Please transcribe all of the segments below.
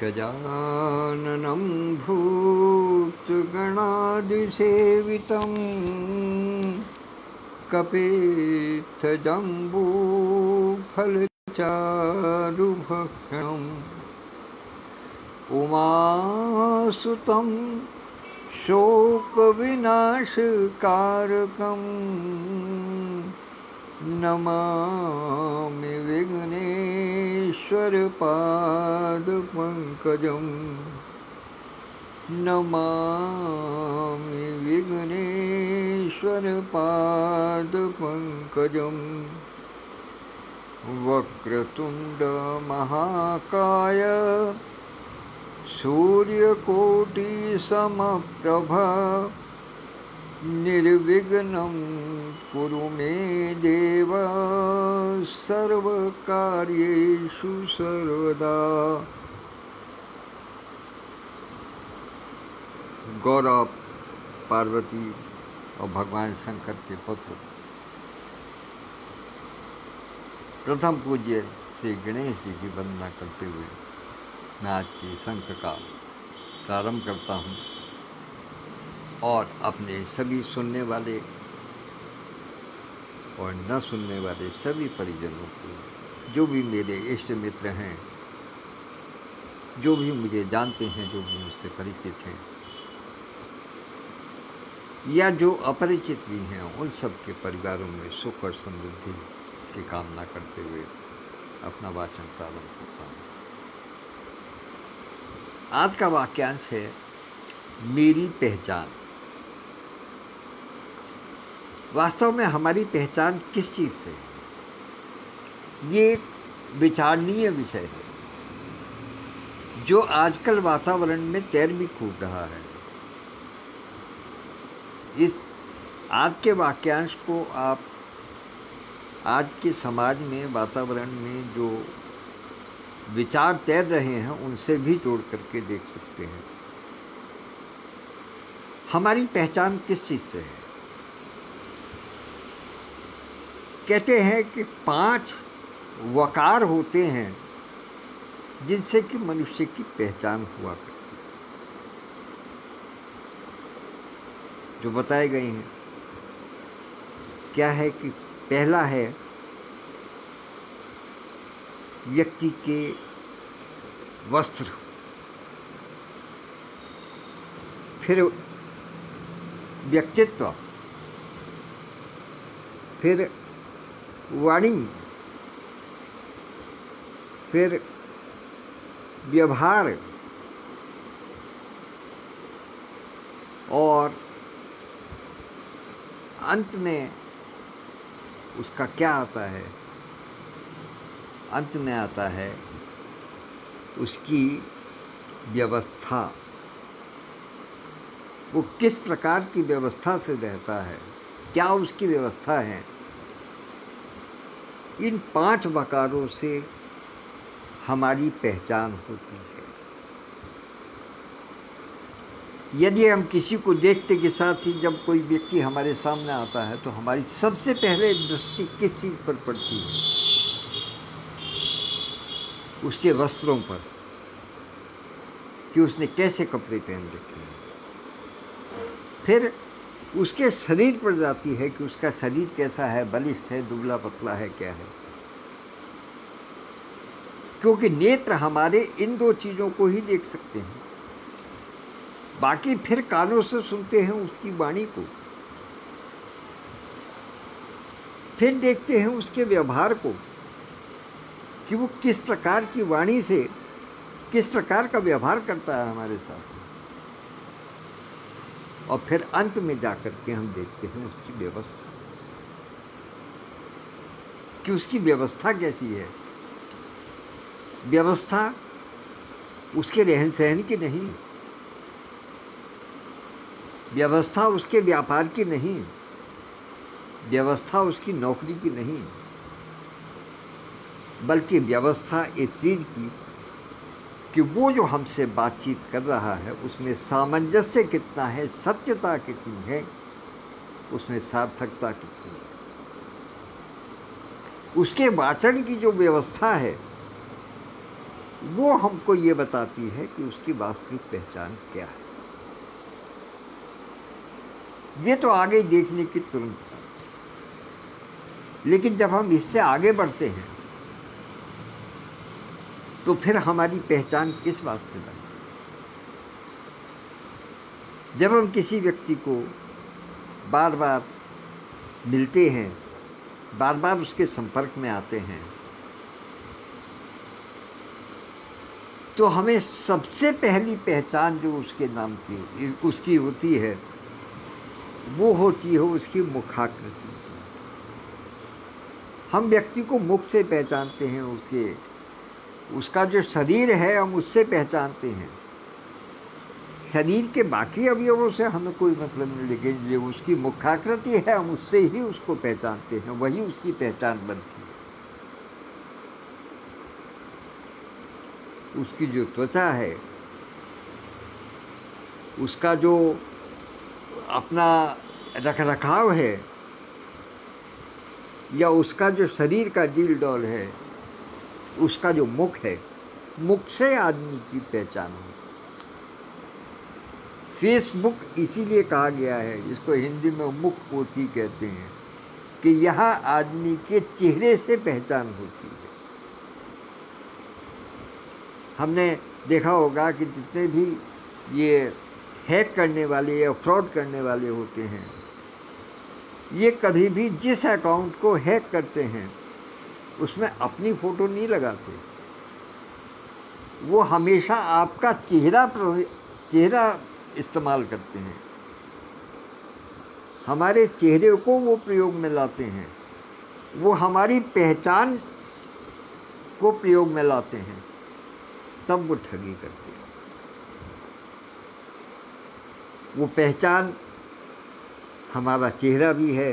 गजाननं भूतगणादिसेवितं कपित्थजम्बूफलचारुभक्षणम् उमासुतं शोकविनाशकारकं नमामि विघ्नेश्वरपादपङ्कजं नमामि विघ्नेश्वरपादपङ्कजं वक्रतुण्डमहाकाय सूर्यकोटिसमप्रभा निर्विघ्नं कुरु मे देव सर्वकार्येषु सर्वदा। गौरव पार्वती और भगवान शंकर के पुत्र प्रथम पूज्य श्री गणेश जी की वंदना करते हुए मैं आज की संक का प्रारंभ करता हूँ और अपने सभी सुनने वाले और न सुनने वाले सभी परिजनों को, जो भी मेरे इष्ट मित्र हैं, जो भी मुझे जानते हैं, जो भी मुझसे परिचित हैं या जो अपरिचित भी हैं, उन सब के परिवारों में सुख और समृद्धि की कामना करते हुए अपना वाचन प्रारंभ करता हूँ। आज का वाक्यांश है मेरी पहचान। वास्तव में हमारी पहचान किस चीज से है, ये एक विचारणीय विषय है जो आजकल वातावरण में तैर भी खूब रहा है। इस आज के वाक्यांश को आप आज के समाज में, वातावरण में जो विचार तैर रहे हैं उनसे भी जोड़ करके देख सकते हैं। हमारी पहचान किस चीज से है? कहते हैं कि 5 वकार होते हैं जिनसे कि मनुष्य की पहचान हुआ करती है, जो बताए गए हैं। क्या है कि पहला है व्यक्ति के वस्त्र, फिर व्यक्तित्व, फिर वाणी, फिर व्यवहार और अंत में उसका क्या आता है? अंत में आता है उसकी व्यवस्था। वो किस प्रकार की व्यवस्था से रहता है, क्या उसकी व्यवस्था है। इन 5 वकारों से हमारी पहचान होती है। यदि हम किसी को देखते के साथ ही जब कोई व्यक्ति हमारे सामने आता है तो हमारी सबसे पहले दृष्टि किस चीज पर पड़ती है? उसके वस्त्रों पर, कि उसने कैसे कपड़े पहन रखे हैं। फिर उसके शरीर पर जाती है कि उसका शरीर कैसा है, बलिष्ठ है, दुबला पतला है, क्या है। क्योंकि नेत्र हमारे इन 2 चीजों को ही देख सकते हैं, बाकी फिर कानों से सुनते हैं उसकी वाणी को, फिर देखते हैं उसके व्यवहार को कि वो किस प्रकार की वाणी से किस प्रकार का व्यवहार करता है हमारे साथ। और फिर अंत में जाकर के हम देखते हैं उसकी व्यवस्था, कि उसकी व्यवस्था कैसी है। व्यवस्था उसके रहन सहन की नहीं, व्यवस्था उसके व्यापार की नहीं, व्यवस्था उसकी नौकरी की नहीं, बल्कि व्यवस्था इस चीज की कि वो जो हमसे बातचीत कर रहा है उसमें सामंजस्य कितना है, सत्यता कितनी है, उसमें सार्थकता कितनी है। उसके वाचन की जो व्यवस्था है वो हमको ये बताती है कि उसकी वास्तविक पहचान क्या है। ये तो आगे देखने की तुरंत बात है। लेकिन जब हम इससे आगे बढ़ते हैं तो फिर हमारी पहचान किस बात से बनती है? जब हम किसी व्यक्ति को बार बार मिलते हैं, बार बार उसके संपर्क में आते हैं, तो हमें सबसे पहली पहचान जो उसके नाम की उसकी होती है, वो होती है उसकी मुखाकृति। हम व्यक्ति को मुख से पहचानते हैं, उसका जो शरीर है हम उससे पहचानते हैं। शरीर के बाकी अवयवों से हमें कोई मतलब नहीं, लेकिन जो उसकी मुखाकृति है हम उससे ही उसको पहचानते हैं, वही उसकी पहचान बनती है। उसकी जो त्वचा है, उसका जो अपना रखरखाव है, या उसका जो शरीर का डील डॉल है, उसका जो मुख है, मुख से आदमी की पहचान हो। फेसबुक इसीलिए कहा गया है, जिसको हिंदी में मुख पोथी कहते हैं, कि यहाँ आदमी के चेहरे से पहचान होती है। हमने देखा होगा कि जितने भी ये हैक करने वाले या फ्रॉड करने वाले होते हैं, ये कभी भी जिस अकाउंट को हैक करते हैं उसमें अपनी फोटो नहीं लगाते। वो हमेशा आपका चेहरा इस्तेमाल करते हैं। हमारे चेहरे को वो प्रयोग में लाते हैं, वो हमारी पहचान को प्रयोग में लाते हैं, तब वो ठगी करते हैं। वो पहचान हमारा चेहरा भी है,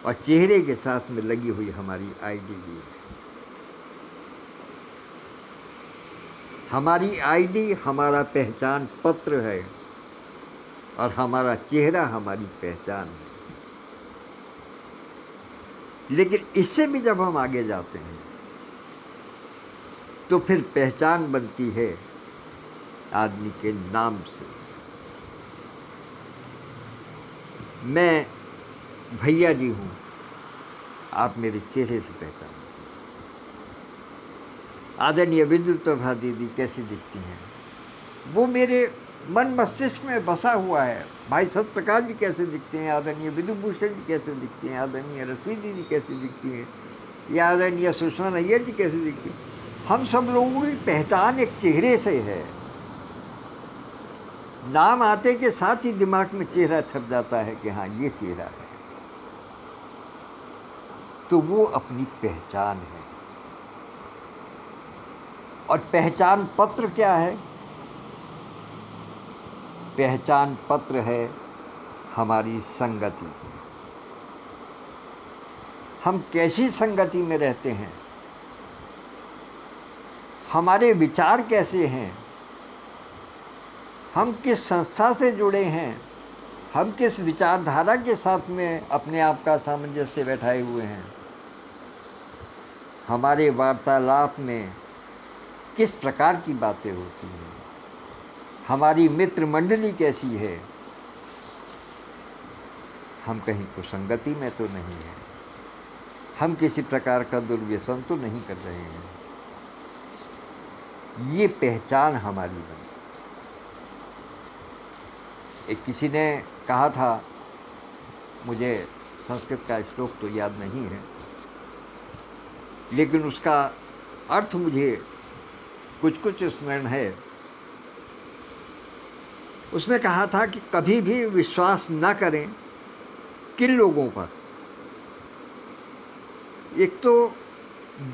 और चेहरे के साथ में लगी हुई हमारी आईडी भी है। हमारी आईडी हमारा पहचान पत्र है, और हमारा चेहरा हमारी पहचान है। लेकिन इससे भी जब हम आगे जाते हैं तो फिर पहचान बनती है आदमी के नाम से। मैं भैया जी हूं, आप मेरे चेहरे से पहचान। आदरणीय विद्युत प्रभा दीदी कैसी दिखती हैं, वो मेरे मन मस्तिष्क में बसा हुआ है। भाई सत्यप्रकाश जी कैसे दिखते हैं, आदरणीय विदुभूषण जी कैसे दिखती हैं, आदरणीय रश्मि दीदी कैसी दिखती हैं, या आदरणीय सुषमा नैयर जी कैसे दिखती हैं। हम सब लोगों की पहचान एक चेहरे से है। नाम आते के साथ ही दिमाग में चेहरा छप जाता है कि हाँ ये चेहरा है, तो वो अपनी पहचान है। और पहचान पत्र क्या है? पहचान पत्र है हमारी संगति। हम कैसी संगति में रहते हैं, हमारे विचार कैसे हैं, हम किस संस्था से जुड़े हैं, हम किस विचारधारा के साथ में अपने आप का सामंजस्य बैठाए हुए हैं, हमारे वार्तालाप में किस प्रकार की बातें होती हैं, हमारी मित्र मंडली कैसी है, हम कहीं कुसंगति में तो नहीं है, हम किसी प्रकार का दुर्व्यसन तो नहीं कर रहे हैं। ये पहचान हमारी बनी। एक किसी ने कहा था, मुझे संस्कृत का श्लोक तो याद नहीं है, लेकिन उसका अर्थ मुझे कुछ स्मरण है। उसने कहा था कि कभी भी विश्वास न करें किन लोगों पर। एक तो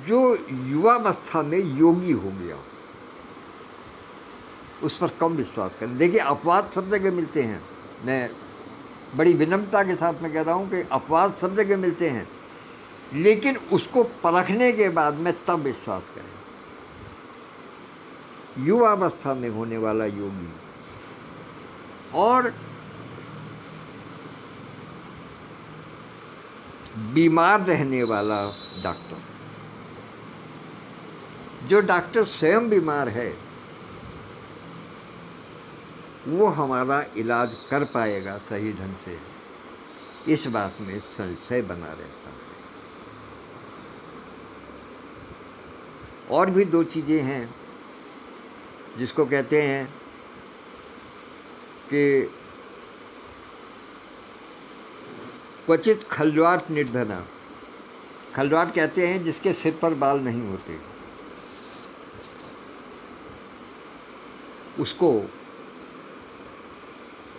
जो युवावस्था में योगी हो गया, उस पर कम विश्वास करें। देखिए, अपवाद सब जगह मिलते हैं, मैं बड़ी विनम्रता के साथ में कह रहा हूं कि अपवाद सब जगह मिलते हैं, लेकिन उसको परखने के बाद में तब विश्वास करें। युवावस्था में होने वाला योगी और बीमार रहने वाला डॉक्टर, जो डॉक्टर स्वयं बीमार है वो हमारा इलाज कर पाएगा सही ढंग से, इस बात में संशय बना रहता है। और भी दो चीजें हैं जिसको कहते हैं कि क्वचित खलवाट निर्धना। खलवाट कहते हैं जिसके सिर पर बाल नहीं होते, उसको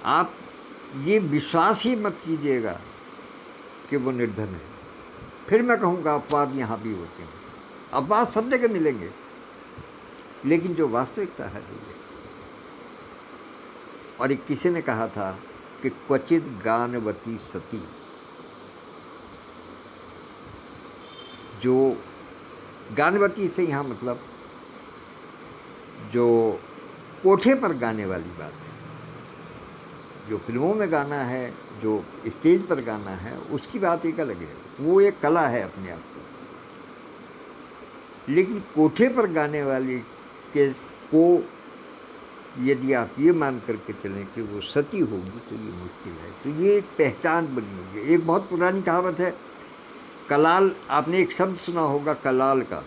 आप ये विश्वास ही मत कीजिएगा कि वो निर्धन है। फिर मैं कहूँगा अपवाद यहाँ भी होते हैं, अपवाद सब जगह मिलेंगे, लेकिन जो वास्तविकता है वो ये। और एक किसी ने कहा था कि क्वचित गानवती सती, जो गानवती से यहाँ मतलब जो कोठे पर गाने वाली बात है, जो फिल्मों में गाना है, जो स्टेज पर गाना है, उसकी बात एक अलग है, वो एक कला है अपने आप को। लेकिन कोठे पर गाने वाली के को यदि आप ये मान करके चलें कि वो सती होगी तो ये मुश्किल है। तो ये एक पहचान बनी हुई है। एक बहुत पुरानी कहावत है, कलाल, आपने एक शब्द सुना होगा कलाल का।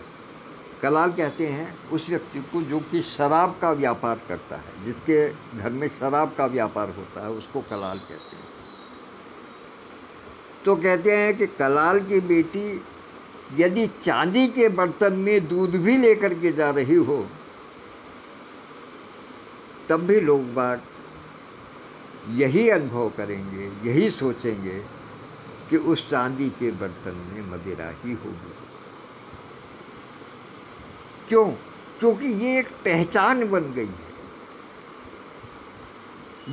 कलाल कहते हैं उस व्यक्ति को जो कि शराब का व्यापार करता है, जिसके घर में शराब का व्यापार होता है, उसको कलाल कहते हैं। तो कहते हैं कि कलाल की बेटी यदि चांदी के बर्तन में दूध भी लेकर के जा रही हो, तब भी लोग बाग यही अनुभव करेंगे, यही सोचेंगे कि उस चांदी के बर्तन में मदिरा ही होगी। क्यों? क्योंकि ये एक पहचान बन गई है,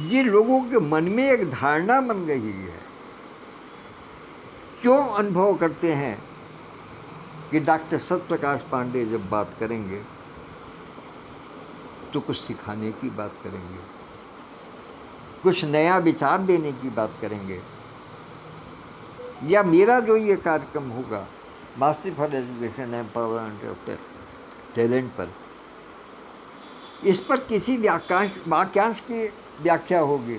ये लोगों के मन में एक धारणा बन गई है। क्यों अनुभव करते हैं कि डॉक्टर सत्यप्रकाश पांडे जब बात करेंगे तो कुछ सिखाने की बात करेंगे, कुछ नया विचार देने की बात करेंगे, या मेरा जो ये कार्यक्रम होगा master for education empowerment of talent पर, इस पर किसी वाक्यांश की व्याख्या होगी।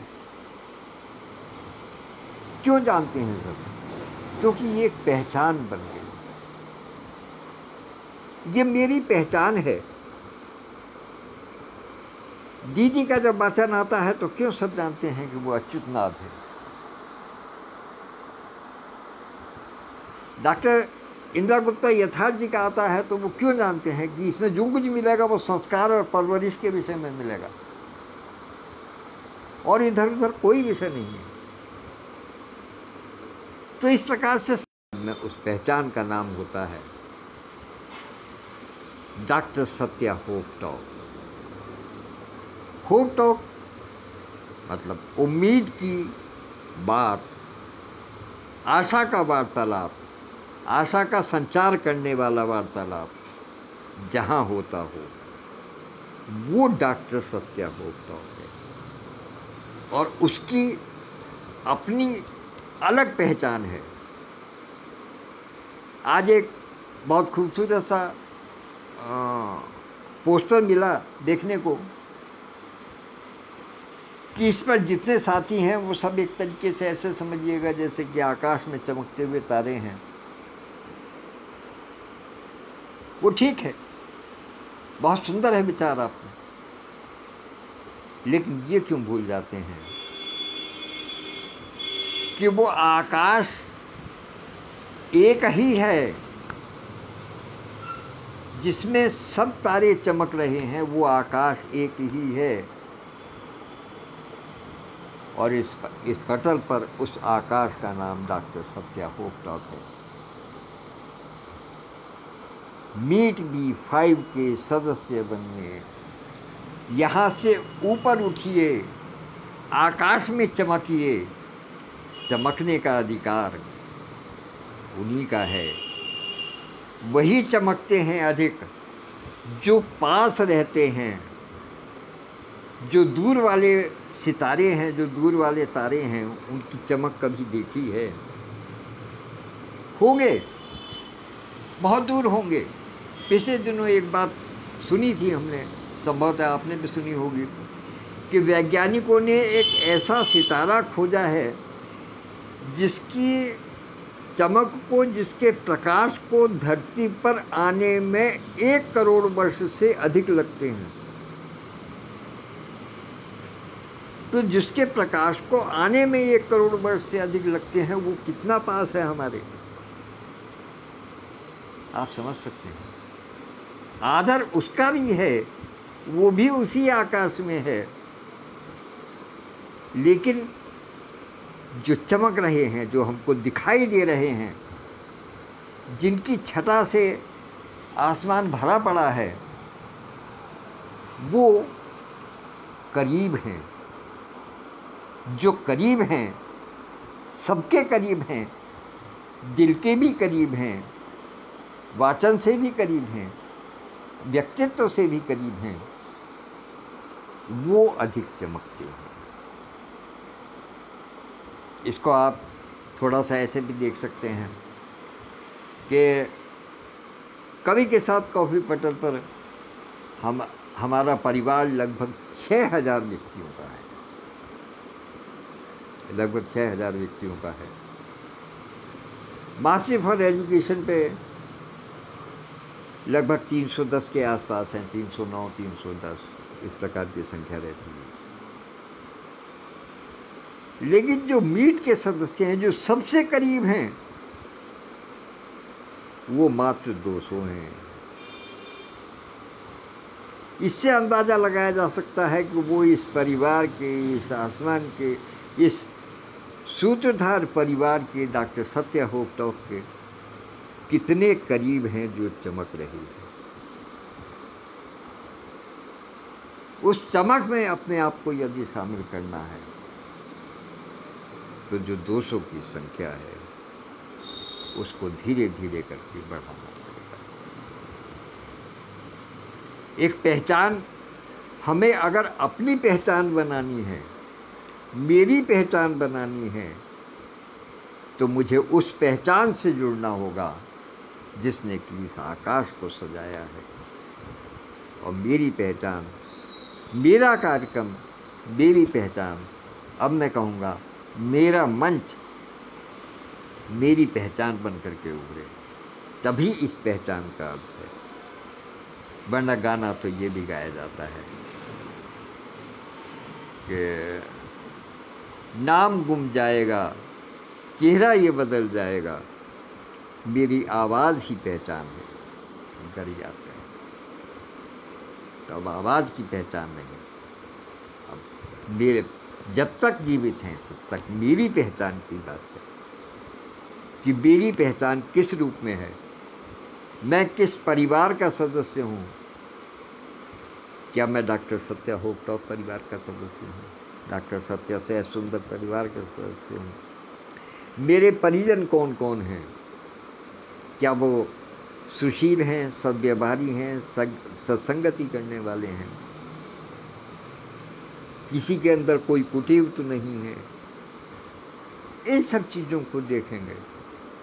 क्यों जानते हैं सब? क्योंकि ये एक पहचान बन गई, ये मेरी पहचान है। दीदी का जब वचन आता है तो क्यों सब जानते हैं कि वो अच्युतनाथ है। डॉक्टर इंदिरा गुप्ता यथार्थ जी का आता है तो वो क्यों जानते हैं कि इसमें जो कुछ मिलेगा वो संस्कार और परवरिश के विषय में मिलेगा, और इधर उधर कोई विषय नहीं है। तो इस प्रकार से में उस पहचान का नाम होता है doctor Satya hope talk. Hope talk मतलब उम्मीद की बात, आशा का वार्तालाप, आशा का संचार करने वाला वार्तालाप जहां होता हो, वो डॉक्टर सत्या होप टॉक है। और उसकी अपनी अलग पहचान है। आज एक बहुत खूबसूरत सा पोस्टर मिला देखने को कि इस पर जितने साथी हैं वो सब एक तरीके से ऐसे समझिएगा जैसे कि आकाश में चमकते हुए तारे हैं। वो ठीक है, बहुत सुंदर है विचार आपने, लेकिन ये क्यों भूल जाते हैं कि वो आकाश एक ही है जिसमें सब तारे चमक रहे हैं, वो आकाश एक ही है। और इस पटल पर उस आकाश का नाम डॉक्टर सत्या होप टॉक है। मीट B5 के सदस्य बनिए, यहां से ऊपर उठिए, आकाश में चमकिए। चमकने का अधिकार उन्हीं का है, वही चमकते हैं अधिक जो पास रहते हैं। जो दूर वाले सितारे हैं, जो दूर वाले तारे हैं, उनकी चमक कभी देखी है? होंगे, बहुत दूर होंगे, पिछले दिनों एक बात सुनी थी हमने, संभवतः आपने भी सुनी होगी, कि वैज्ञानिकों ने एक ऐसा सितारा खोजा है जिसकी चमक को, जिसके प्रकाश को धरती पर आने में 1 करोड़ वर्ष से अधिक लगते हैं। तो जिसके प्रकाश को आने में 1 करोड़ वर्ष से अधिक लगते हैं, वो कितना पास है हमारे, आप समझ सकते हैं। आदर उसका भी है, वो भी उसी आकाश में है, लेकिन जो चमक रहे हैं, जो हमको दिखाई दे रहे हैं, जिनकी छटा से आसमान भरा पड़ा है, वो करीब हैं। जो करीब हैं, सबके करीब हैं, दिल के भी करीब हैं, वाचन से भी करीब हैं, व्यक्तित्व से भी करीब हैं, वो अधिक चमकते हैं। इसको आप थोड़ा सा ऐसे भी देख सकते हैं कि कवि के साथ कॉफी पटल पर हमारा परिवार लगभग 6000 व्यक्तियों का है, लगभग 6000 व्यक्तियों का है। मार्क्सिस्ट फॉर एजुकेशन पे लगभग 310 के आसपास हैं, 309, 310 इस प्रकार की संख्या रहती है। लेकिन जो मीट के सदस्य हैं, जो सबसे करीब हैं, वो मात्र 200 हैं। इससे अंदाजा लगाया जा सकता है कि वो इस परिवार के, इस आसमान के, इस सूत्रधार परिवार के, डॉक्टर सत्य होपटॉक के कितने करीब हैं, जो चमक रही है। उस चमक में अपने आप को यदि शामिल करना है, तो जो 200 की संख्या है, उसको धीरे धीरे करके बढ़ाना पड़ेगा। एक पहचान, हमें अगर अपनी पहचान बनानी है, मेरी पहचान बनानी है, तो मुझे उस पहचान से जुड़ना होगा जिसने कि इस आकाश को सजाया है। और मेरी पहचान, मेरा कार्यक्रम, मेरी पहचान, अब मैं कहूँगा मेरा मंच मेरी पहचान बन करके उभरे, तभी इस पहचान का अर्थ है। वरना गाना तो ये भी गाया जाता है कि नाम गुम जाएगा, चेहरा ये बदल जाएगा, मेरी आवाज़ ही पहचान है। कर जाते हैं तो अब आवाज़ की पहचान नहीं। अब मेरे जब तक जीवित हैं, तब तक मेरी पहचान की बात है कि मेरी पहचान किस रूप में है, मैं किस परिवार का सदस्य हूँ। क्या मैं डॉक्टर सत्य होपटॉक परिवार का सदस्य हूँ? डॉक्टर सत्य से सुंदर परिवार का सदस्य हूँ? मेरे परिजन कौन कौन हैं? क्या वो सुशील हैं, सद्व्यवहारी हैं, सत्संगति करने वाले हैं? किसी के अंदर कोई कुटीव तो नहीं है? इन सब चीज़ों को देखेंगे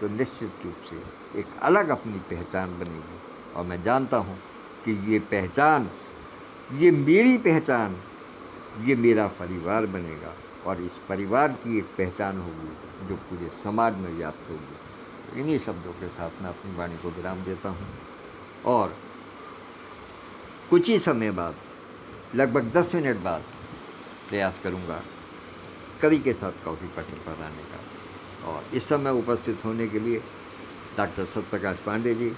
तो निश्चित रूप से एक अलग अपनी पहचान बनेगी। और मैं जानता हूँ कि ये पहचान, ये मेरी पहचान, ये मेरा परिवार बनेगा, और इस परिवार की एक पहचान होगी जो पूरे समाज में व्याप्त होगी। इन्हीं शब्दों के साथ मैं अपनी वाणी को विराम देता हूँ, और कुछ ही समय बाद, लगभग 10 मिनट बाद प्रयास करूँगा कवि के साथ कॉफी पटल पर आने का। और इस समय उपस्थित होने के लिए डॉक्टर सत्यप्रकाश पांडे जी,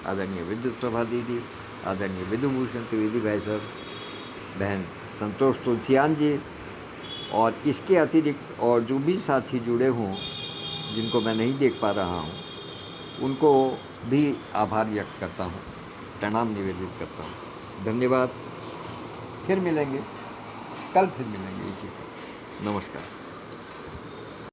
आदरणीय विद्युत प्रभा दीदी, आदरणीय विधुभूषण त्रिवेदी भाई साहब, बहन संतोष तुलसियान जी, और इसके अतिरिक्त और जो भी साथी जुड़े हों जिनको मैं नहीं देख पा रहा हूँ, उनको भी आभार व्यक्त करता हूँ, प्रणाम निवेदित करता हूँ। धन्यवाद। फिर मिलेंगे, कल फिर मिलेंगे इसी से। नमस्कार।